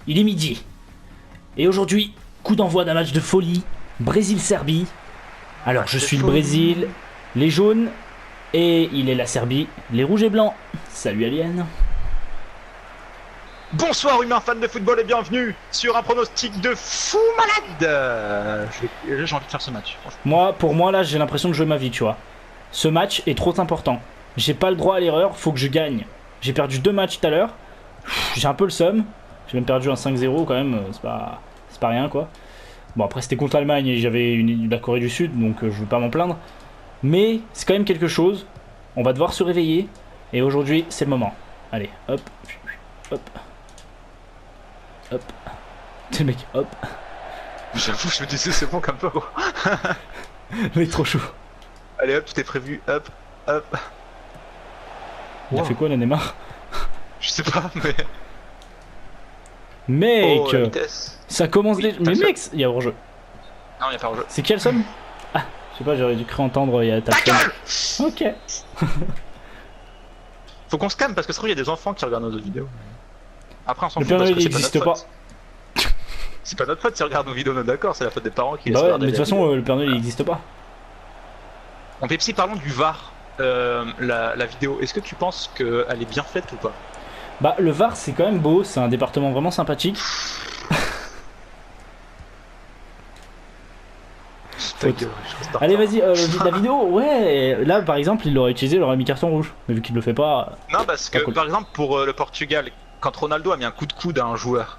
il est midi. Et aujourd'hui, coup d'envoi d'un match de folie, Brésil-Serbie. Alors je suis le Brésil, les jaunes, et il est la Serbie, les rouges et blancs. Salut Alien. Bonsoir humains fans de football et bienvenue sur un pronostic de fou malade. J'ai envie de faire ce match. Pour moi là, j'ai l'impression de jouer ma vie, tu vois. Ce match est trop important. J'ai pas le droit à l'erreur, faut que je gagne. J'ai perdu 2 matchs tout à l'heure. J'ai un peu le seum. J'ai même perdu un 5-0 quand même, c'est pas rien quoi. Bon après c'était contre l'Allemagne et j'avais la Corée du Sud, donc je veux pas m'en plaindre. Mais c'est quand même quelque chose. On va devoir se réveiller. Et aujourd'hui c'est le moment. Allez, hop, hop, hop. Le mec, hop. J'avoue, je me disais c'est bon comme peu. Le mec trop chaud. Allez hop, tout est prévu, hop, hop. Il a fait quoi le Neymar? Je sais pas, mais... Mec, oh, la vitesse. Ça commence déjà. Mais mec, il y a hors-jeu. Non, il y a pas hors-jeu. C'est quelle somme? Ah, je sais pas, j'aurais dû cru entendre il y a ta gueule. Ok. Faut qu'on se calme parce que ça trouve il y a des enfants qui regardent nos vidéos. Après on s'en Le fout Père parce Noël que c'est pas n'existe notre pas. faute. C'est pas notre faute s'ils regardent nos vidéos, on est d'accord, c'est la faute des parents qui laissent Bah ouais, regarder mais de la toute façon, vidéo. le Père Noël il n'existe pas. En Pepsi, parlons du VAR. La vidéo, est-ce que tu penses qu'elle est bien faite ou pas? Bah le VAR c'est quand même beau, c'est un département vraiment sympathique. Allez vas-y, la vidéo, ouais, là par exemple il l'aurait utilisé, il aurait mis carton rouge. Mais vu qu'il le fait pas... Non parce que cool. par exemple pour le Portugal, quand Ronaldo a mis un coup de coude à un joueur,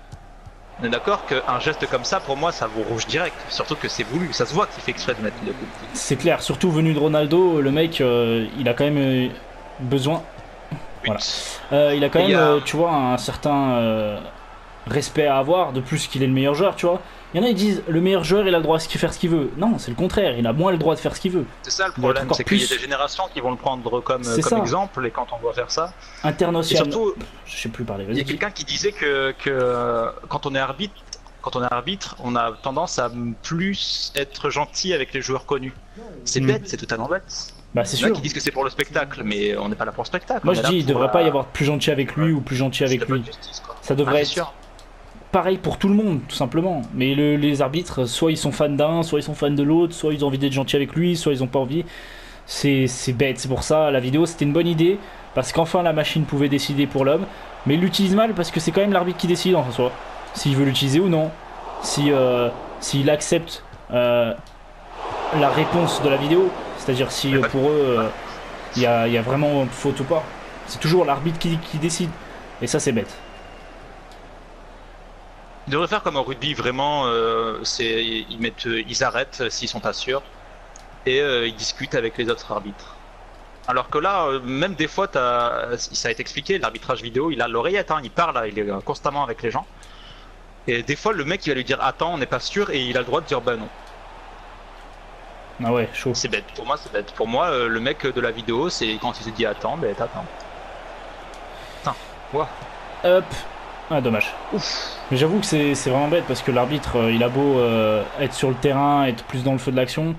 on est d'accord qu'un geste comme ça pour moi ça vaut rouge direct. Surtout que c'est voulu, ça se voit qu'il fait exprès de mettre le coup de coude. C'est clair, surtout venu de Ronaldo, le mec il a quand même besoin... Voilà. Il a quand même, tu vois, un certain respect à avoir, de plus qu'il est le meilleur joueur, tu vois. Il y en a qui disent le meilleur joueur il a le droit de faire ce qu'il veut. Non, c'est le contraire, il a moins le droit de faire ce qu'il veut. C'est ça le problème, c'est qu'il y a des générations qui vont le prendre comme exemple, et quand on doit faire ça... International. Et surtout, je sais plus parler. Il y a quelqu'un qui disait que quand on est arbitre, on a tendance à plus être gentil avec les joueurs connus. C'est bête, c'est totalement bête. Bah c'est Il y en sûr. a qui disent que c'est pour le spectacle, mais on n'est pas là pour le spectacle. Moi je dis, il devrait pas y avoir plus gentil avec lui ou plus gentil avec lui. Justice, quoi. Ça devrait être sûr. pareil pour tout le monde, tout simplement. Mais les arbitres, soit ils sont fans d'un, soit ils sont fans de l'autre, soit ils ont envie d'être gentils avec lui, soit ils ont pas envie. C'est bête, c'est pour ça la vidéo c'était une bonne idée, parce qu'enfin la machine pouvait décider pour l'homme, mais il l'utilise mal parce que c'est quand même l'arbitre qui décide en soi, s'il veut l'utiliser ou non, s'il accepte la réponse de la vidéo, c'est-à-dire si pour eux il y a vraiment faute ou pas. C'est toujours l'arbitre qui décide, et ça c'est bête. Ils devraient faire comme au rugby, vraiment, ils arrêtent s'ils sont pas sûrs, et ils discutent avec les autres arbitres. Alors que là, même des fois, ça a été expliqué, l'arbitrage vidéo, il a l'oreillette, hein, il parle, il est constamment avec les gens. Et des fois, le mec, il va lui dire attends, on n'est pas sûr, et il a le droit de dire bah non. Ah ouais, chaud. C'est bête, pour moi c'est bête. Pour moi, le mec de la vidéo, c'est quand il se dit attends, ben t'attends. Putain, quoi. Hop. Ah dommage. Ouf. Mais j'avoue que c'est vraiment bête parce que l'arbitre il a beau être sur le terrain, être plus dans le feu de l'action,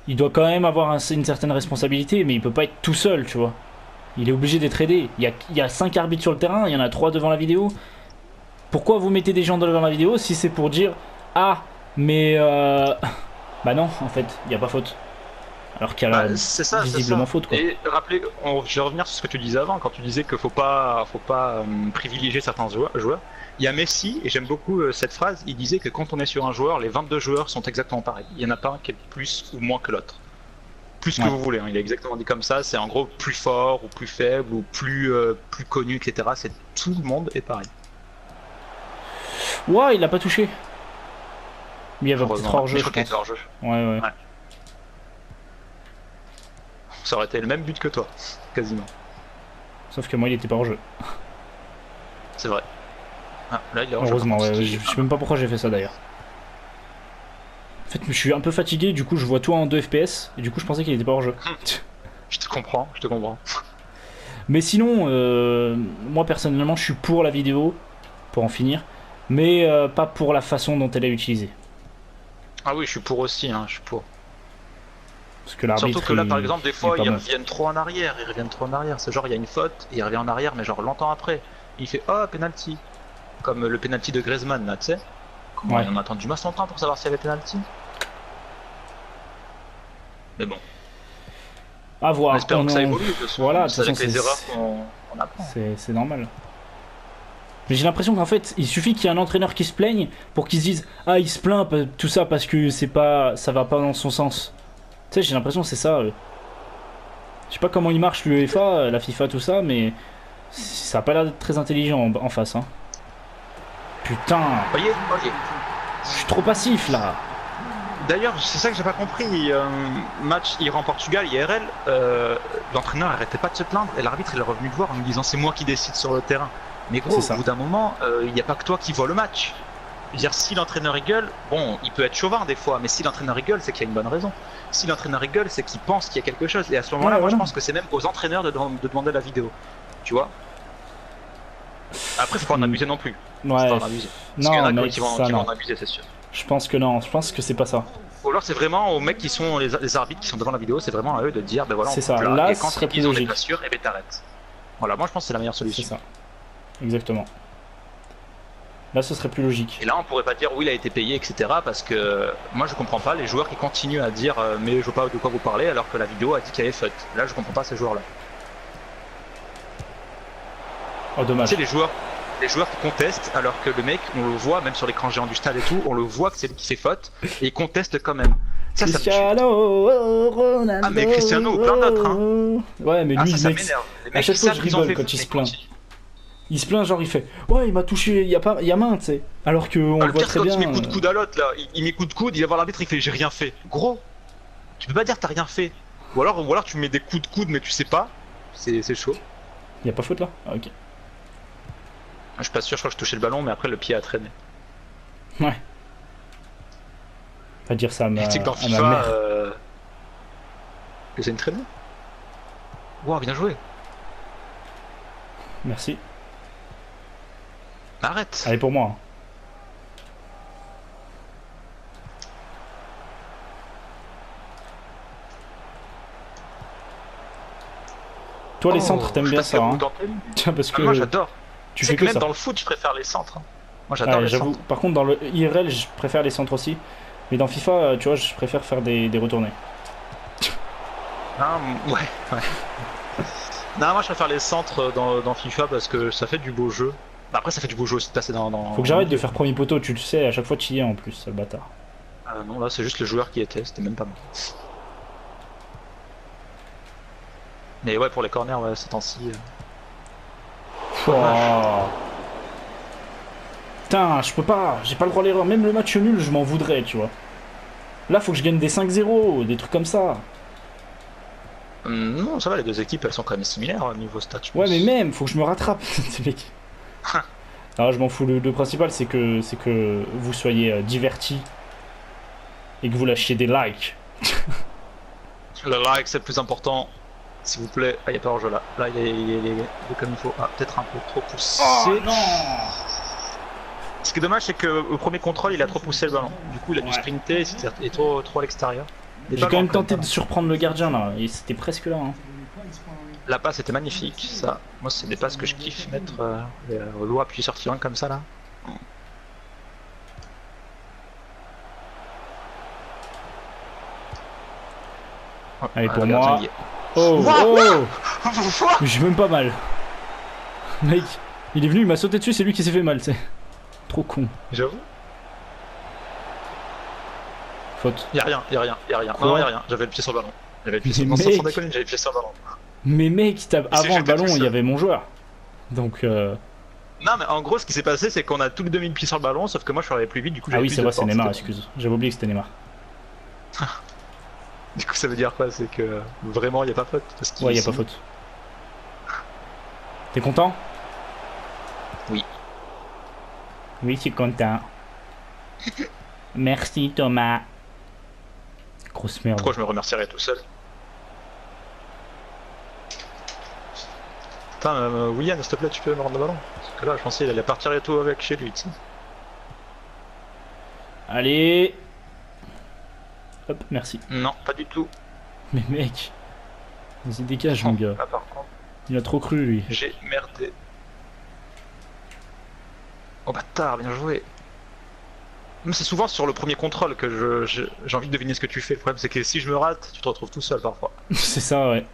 il doit quand même avoir une certaine responsabilité, mais il peut pas être tout seul, tu vois. Il est obligé d'être aidé. Il y a 5 arbitres sur le terrain, il y en a 3 devant la vidéo. Pourquoi vous mettez des gens devant la vidéo si c'est pour dire ah mais bah non en fait il y a pas faute. Alors qu'il y a visiblement faute quoi. Et rappelez, je vais revenir sur ce que tu disais avant quand tu disais qu'il faut pas privilégier certains joueurs. Il y a Messi, et j'aime beaucoup cette phrase, il disait que quand on est sur un joueur, les 22 joueurs sont exactement pareils. Il n'y en a pas un qui est plus ou moins que l'autre. Plus que vous voulez, hein. Il a exactement dit comme ça, c'est en gros plus fort ou plus faible ou plus connu, etc. C'est tout le monde est pareil. Ouais, il l'a pas touché. Il y avait peut-être hors-jeu, je pense. Hors-jeu. Ouais. Ça aurait été le même but que toi, quasiment. Sauf que moi il était pas hors-jeu. C'est vrai. Ah, là, il est hors-jeu. Heureusement, ouais, je sais même pas pourquoi j'ai fait ça d'ailleurs. En fait, je suis un peu fatigué, du coup je vois tout en 2 FPS, et du coup je pensais qu'il était pas hors-jeu. Je te comprends. Mais sinon, moi personnellement je suis pour la vidéo, pour en finir, mais pas pour la façon dont elle est utilisée. Ah oui, je suis pour aussi, hein, je suis pour. Parce que l'arbitre, surtout que là, par exemple, des fois, ils bon. reviennent trop en arrière, c'est genre, il y a une faute, et il revient en arrière, mais genre longtemps après. Il fait, oh, penalty. Comme le penalty de Griezmann là, tu sais. Comment Ouais. on a attendu masse longtemps pour savoir s'il y avait penalty. Mais bon, À voir. on espère que ça évolue. De toute façon. Voilà, de C'est toute avec façon, les erreurs qu'on apprend. c'est normal. Mais j'ai l'impression qu'en fait, il suffit qu'il y ait un entraîneur qui se plaigne pour qu'il se dise ah il se plaint tout ça parce que c'est pas, ça va pas dans son sens. Tu sais, j'ai l'impression que c'est ça. Je sais pas comment il marche l'UEFA, la FIFA, tout ça, mais ça a pas l'air d'être très intelligent en face. Hein. Putain, Voyez, je suis trop passif là. D'ailleurs, c'est ça que j'ai pas compris. Match Iran-Portugal, IRL, l'entraîneur arrêtait pas de se plaindre et l'arbitre il est revenu le voir en lui disant c'est moi qui décide sur le terrain. Mais gros, C'est ça. au bout d'un moment, il n'y a pas que toi qui vois le match. Je veux dire, si l'entraîneur rigole, bon, il peut être chauvin des fois, mais si l'entraîneur rigole, c'est qu'il y a une bonne raison. Si l'entraîneur rigole, c'est qu'il pense qu'il y a quelque chose. Et à ce moment-là, Ouais, moi je voilà. pense que c'est même aux entraîneurs de demander la vidéo. Tu vois. Après, faut pas en abuser non plus. Faut Ouais. pas en abuser. Parce qu'il y en Non, a mec, qui vont ça en non. abuser, c'est sûr. Je pense que non, je pense que c'est pas ça. Ou alors c'est vraiment aux mecs qui sont les arbitres qui sont devant la vidéo, c'est vraiment à eux de dire ben voilà on C'est coupe ça. là, Là, et quand ce serait plus ils ont des logique. blessures, et ben t'arrêtes. Voilà, moi je pense que c'est la meilleure C'est solution. ça. Exactement. Là, ce serait plus logique. Et là on pourrait pas dire oui il a été payé etc parce que moi je comprends pas les joueurs qui continuent à dire mais je vois pas de quoi vous parlez alors que la vidéo a dit qu'il y avait faute. Là je comprends pas ces joueurs là. Oh, dommage. Tu sais les joueurs qui contestent alors que le mec on le voit même sur l'écran géant du stade et tout, on le voit que c'est lui qui fait faute et il conteste quand même. Ça me tue. Cristiano Ronaldo. Ah mais Cristiano ou plein d'autres hein. Ouais, mais Ah lui, ça mec, m'énerve. Les à mecs chaque qui fois, savent je qu'ils ont rigole fait quand il faute, se mais plaint. continuent. il se plaint, genre il fait ouais, il m'a touché, il y a main, tu sais. Alors que on Ah, le le voit pire, très quand bien. il met coup de coude à l'autre, là, il met coup de coude, il va voir l'arbitre, il fait j'ai rien fait. Gros, tu peux pas dire que t'as rien fait. Ou alors tu mets des coups de coude, mais tu sais pas. C'est chaud. Il y a pas faute là. Ah, ok. Je suis pas sûr, je crois que je touchais le ballon, mais après le pied a traîné. Ouais. Pas dire ça à ma, Tu sais que dans à ma FIFA, mère. que c'est une traînée. Wow, bien joué. Merci. Arrête. Allez pour moi. Hein. Toi, les centres, t'aimes bien ça, hein. Tiens, parce que Moi j'adore. tu Tu fais sais que que même ça. dans le foot, je préfère les centres. Hein. Moi j'adore Ouais, les j'avoue. centres. Par contre, dans le IRL, je préfère les centres aussi. Mais dans FIFA, tu vois, je préfère faire des retournées. Ouais. Non, moi je préfère les centres dans FIFA parce que ça fait du beau jeu. Après, ça fait du beau jeu aussi de passer dans. Faut que j'arrête de faire premier poteau, tu le sais, à chaque fois tu y es en plus, sale bâtard. Non, là c'est juste le joueur qui était, c'était même pas moi. Mais ouais, pour les corners, ouais, ces temps-ci. Oh. Putain, je peux pas, j'ai pas le droit à l'erreur. Même le match nul, je m'en voudrais, tu vois. Là, faut que je gagne des 5-0, des trucs comme ça. Non, ça va, les deux équipes elles sont quand même similaires au niveau stats. Je Ouais, pense. mais même, faut que je me rattrape, ces mecs. Non, je m'en fous. Le principal, c'est que vous soyez divertis et que vous lâchiez des likes. Le like c'est le plus important. S'il vous plaît, ah, il n'y a pas hors-jeu là. Là, il est comme il faut. Ah, peut-être un peu trop poussé. non. Ce qui est dommage, c'est que au premier contrôle, il a trop poussé le ballon. Du coup, il a dû Ouais. sprinter et trop à l'extérieur. Mais J'ai pas quand même loin, tenté pas de loin. surprendre le gardien là, et c'était presque là. Hein. La passe était magnifique, ça. Moi, c'est des passes que je kiffe mettre au loin, appuyer sur tirant comme ça là. Allez, pour le gardien, moi. il y est. Oh, Ouah, oh. Mais j'ai même pas mal. Mec, il est venu, il m'a sauté dessus, c'est lui qui s'est fait mal, c'est. Trop con. J'avoue. Faute. Y'a rien. Quoi Non, y'a rien. J'avais le pied sur le ballon. J'avais le pied sur le Mais ballon. Sans mec. déconner, j'avais le pied sur le ballon. Mais mec, c'est avant le j'étais ballon, tout il y seul. avait mon joueur. Donc, Non, mais en gros, ce qui s'est passé, c'est qu'on a tous les deux mis le pied sur le ballon, sauf que moi je suis arrivé plus vite, du coup ah j'avais oui, plus c'est de vrai, c'est force. Neymar, excuse. J'avais oublié que c'était Neymar. Du coup, ça veut dire quoi? C'est que vraiment il y a pas faute parce qu'il Ouais, y a pas faute. T'es content? Oui. Oui, je suis content. Merci Thomas. Grosse merde. Pourquoi je me remercierais tout seul? Putain, William, s'il te plaît, tu peux me rendre le ballon? Parce que là, je pensais qu'il allait partir et tout avec chez lui, tu sais. Allez. Hop, merci. Non, pas du tout. Mais mec. Vas-y, dégage, mon gars. Là, par contre, Il a trop cru, lui. j'ai merdé. Oh bâtard, bien joué. Mais c'est souvent sur le premier contrôle que j'ai envie de deviner ce que tu fais. Le problème c'est que si je me rate, tu te retrouves tout seul parfois. C'est ça, ouais.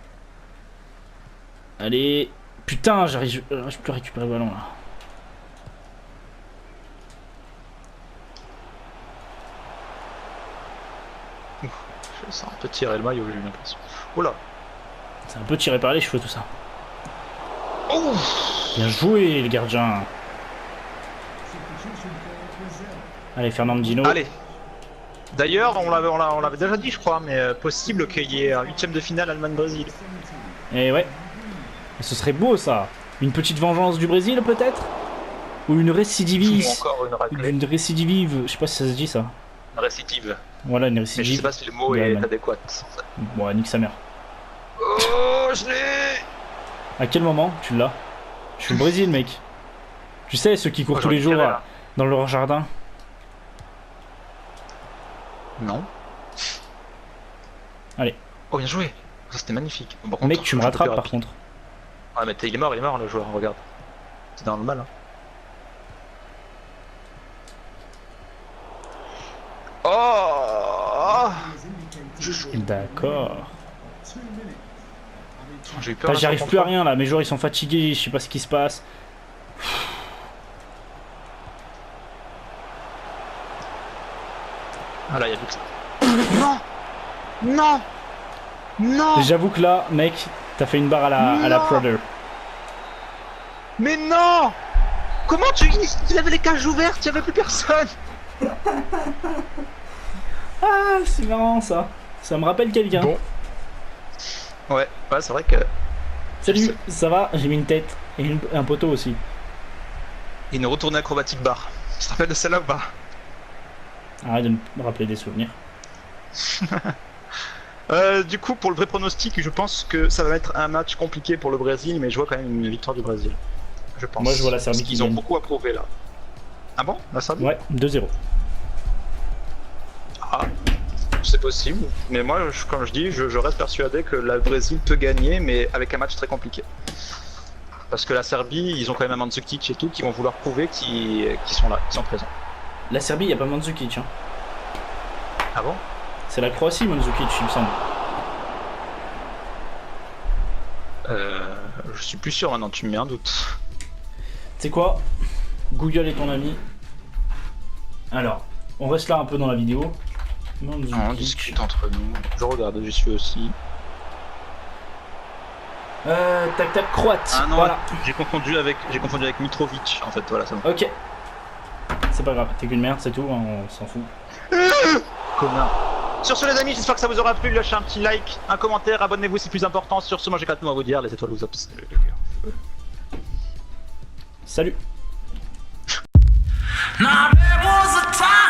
Allez. Putain, j'arrive plus à récupérer le ballon là. Ça a un peu tiré le maillot, j'ai eu l'impression. Oh là. C'est un peu tiré par les cheveux tout ça. Oh. Bien joué le gardien. Allez, Fernandinho. Allez. D'ailleurs, on l'avait déjà dit, je crois, mais possible qu'il y ait un 8ème de finale Allemagne-Brésil. Et ouais. Et ce serait beau ça. Une petite vengeance du Brésil peut-être. Ou une récidive. Ou encore une raclée. Une récidive. Je sais pas si ça se dit ça. Une récidive. Voilà, une Mais je récidive. sais pas si le mot est adéquat. Bon, nique sa mère. Oh, je l'ai. À quel moment tu l'as? Je suis au Brésil, mec. Tu sais, ceux qui courent tous les jours dans leur jardin. Non. Allez. Oh, bien joué. Ça, c'était magnifique. Bon, par contre, Mec, tu me rattrapes par contre. Ah, mais il est mort le joueur, regarde. C'est dans le mal. Hein. Oh. D'accord. J'ai eu peur. Bah, j'arrive plus à rien là, mes joueurs ils sont fatigués, je sais pas ce qui se passe. Ah là, il y a du que ça. Non. Non. Non. J'avoue que là, mec, t'as fait une barre à la Prodder. Mais non. Comment tu avais les cages ouvertes, il n'y avait plus personne. Ah, c'est marrant ça. Ça me rappelle quelqu'un. Bon. Ouais, c'est vrai que... Salut, ça va? J'ai mis une tête et un poteau aussi. Et une retournée acrobatique barre. Tu te rappelles de celle-là ou pas? Arrête de me rappeler des souvenirs. Du coup, pour le vrai pronostic, je pense que ça va être un match compliqué pour le Brésil, mais je vois quand même une victoire du Brésil. Je pense. Moi, je vois la Serbie Parce qui qu'ils ont gagne. beaucoup à prouver là. Ah bon? La Serbie? Ouais, 2-0. Ah, c'est possible. Mais moi, comme je dis, je reste persuadé que le Brésil peut gagner, mais avec un match très compliqué. Parce que la Serbie, ils ont quand même un Mandzukic et tout, qui vont vouloir prouver qu'ils sont là, qu'ils sont présents. La Serbie, y a pas Mandzukic. Hein. Ah bon? C'est la Croatie, Mandzukic, il me semble. Je suis plus sûr maintenant, tu me mets un doute. Tu sais quoi? Google est ton ami. Alors, on reste là un peu dans la vidéo. Mandzukic. On discute entre nous. Je regarde, j'y suis aussi. Tac tac, croate. Ah non, voilà. j'ai confondu avec Mitrovic en fait, voilà, ça va. Ok. C'est pas grave, t'es qu'une merde, c'est tout, hein, on s'en fout. Connard. Sur ce les amis, j'espère que ça vous aura plu, lâchez un petit like, un commentaire, abonnez-vous si plus important. Sur ce, moi j'ai 4 mots à vous dire, les étoiles vous observent. Salut. Now there was a time